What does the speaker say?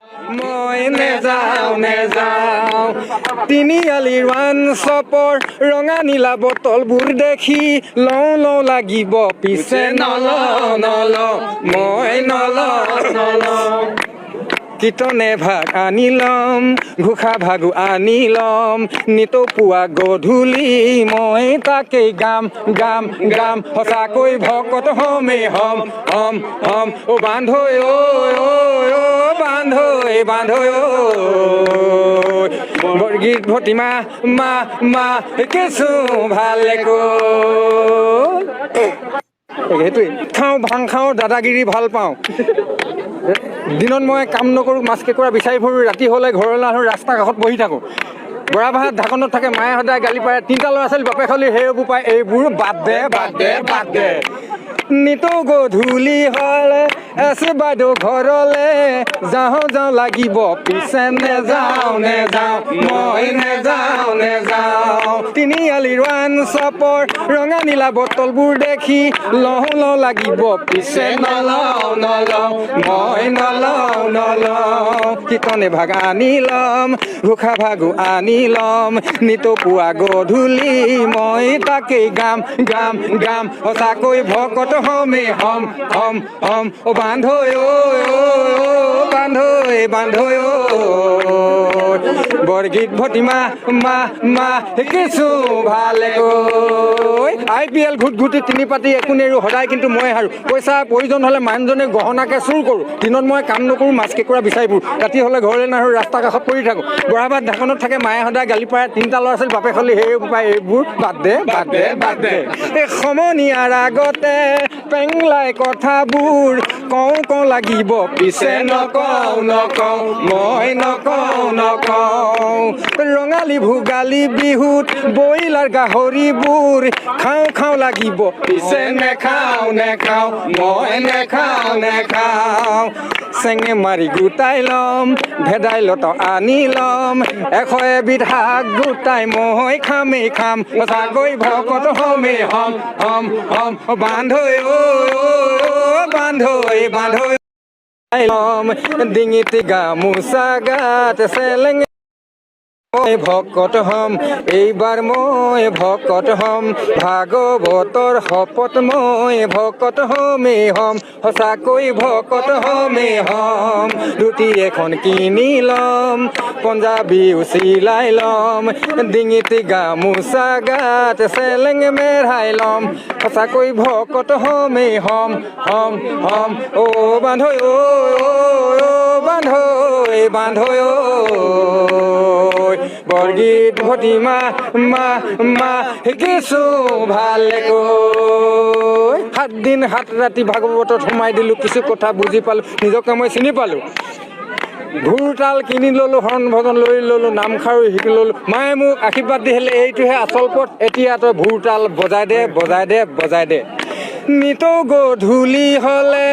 মই নেযাওঁ তিনিআলিৰ ৱান শ্বপৰ ৰঙা নীলা বটলবোৰ দেখি লওঁ লাগিব পিছে নলওঁ মই নলওঁ কীৰ্তনে ভাগ আনি ল'ম ঘোষা ভাগো আনি ল'ম নিতৌ পুৱা গধূলি মই তাকেই গাম সঁচাকৈ ভকত হমেই হম অ বান্ধৈ ঐ বান্ধৈ ঐ বৰগীত ভতিমা মা কিছু ভালেকৈ সেইটোৱে ভাং খাওঁ দাদাগিৰি ভাল পাওঁ দিনত মই কাম নকৰোঁ মাছ কেঁকুৰা বিচাৰি ফুৰোঁ ৰাতি হ'লে ঘৰলৈ আহোঁ ৰাস্তা কাষত বহি থাকোঁ বৰাভাত ঢাকনত থাকে মায়ে সদায় গালি পাৰে তিনিটা ল'ৰা ছোৱালী বাপেক হ'লে সেইবোৰ পায় এইবোৰ বাদ দে নিতৌ গধূলি হ'লে আছে বাইদেউ ঘৰলে যাওঁ লাগিব পিছে নেযাওঁ মই নেযাওঁ তিনিআলিৰ ৱান শ্বপৰ ৰঙা নীলা বটলবোৰ দেখি লওঁ লাগিব পিছে নলওঁ মই নলওঁ কীৰ্তনে ভাগ আনি ল'ম ঘোষা ভাগো আনি ল'ম নিতৌ পুৱা গধূলি মই তাকেই গাম সঁচাকৈ ভকত হমেই হম অ বান্ধৈ ঐ বান্ধৈ ঐ বৰগীত ভতিমা মা কিছু ভালেকৈ IPL ঘুটি তিনি পাতি একো নেৰো সদায় কিন্তু মই হাৰো পইচা প্ৰয়োজন হ'লে মানুহজনে গহনাকে চুৰ কৰোঁ দিনত মই কাম নকৰোঁ মাছ কেঁকুৰা বিচাৰি ফুৰোঁ ৰাতি হ'লে ঘৰলৈ নাহোঁ ৰাস্তা কাষত পৰি থাকোঁ বৰাভাত ঢাকনত থাকে মায়ে সদায় গালি পাৰে তিনিটা ল'ৰা ছোৱালী বাপেক হ'লে সেইবোৰ পায় এইবোৰ বাদ দে এই সমনীয়াৰ আগতে পেংলাই কথাবোৰ কওঁ লাগিব পিছে নকওঁ মই নকওঁ ৰঙালী ভোগালী বিহুত বইলাৰ গাহৰিবোৰ খাওঁ লাগিব পিছে নেখাওঁ মই নেখাওঁ চেঙে মাৰি গোটাই ল'ম ভেদাইলতা আনি ল'ম 100 এবিধ শাক গোটাই মই খামেই সঁচাকৈ ভকত হমেই হম বান্ধৈ ল'ম ডিঙিত গামোচা গাত চেলেঙে মই ভকত হম এইবাৰ মই ভকত হম ভাগৱতৰ শপত মই ভকত হমেই হম সঁচাকৈ ভকত হমেই হম ধুতি এখন কিনি ল'ম পঞ্জাবীও চিলাই ল'ম ডিঙিত গামোচা গাত চেলেং মেৰাই ল'ম সঁচাকৈ ভকত হমেই হম অ বান্ধৈ বান্ধৈ বৰগীত ভতিমা মা শিকিছো ভালেকৈ 7 দিন 7 ৰাতি ভাগৱতত সোমাই দিলোঁ কিছু কথা বুজি পালোঁ নিজকে মই চিনি পালোঁ ঘূৰতাল কিনি ল'লোঁ হৰণ ভজন লৈ ল'লোঁ নামখাৰু শিকি ল'লোঁ মায়ে মোক আশীৰ্বাদ দি হ'লে এইটোহে আচল পথ এতিয়া তই ঘূৰতাল বজাই দে নিতৌ গধূলি হ'লে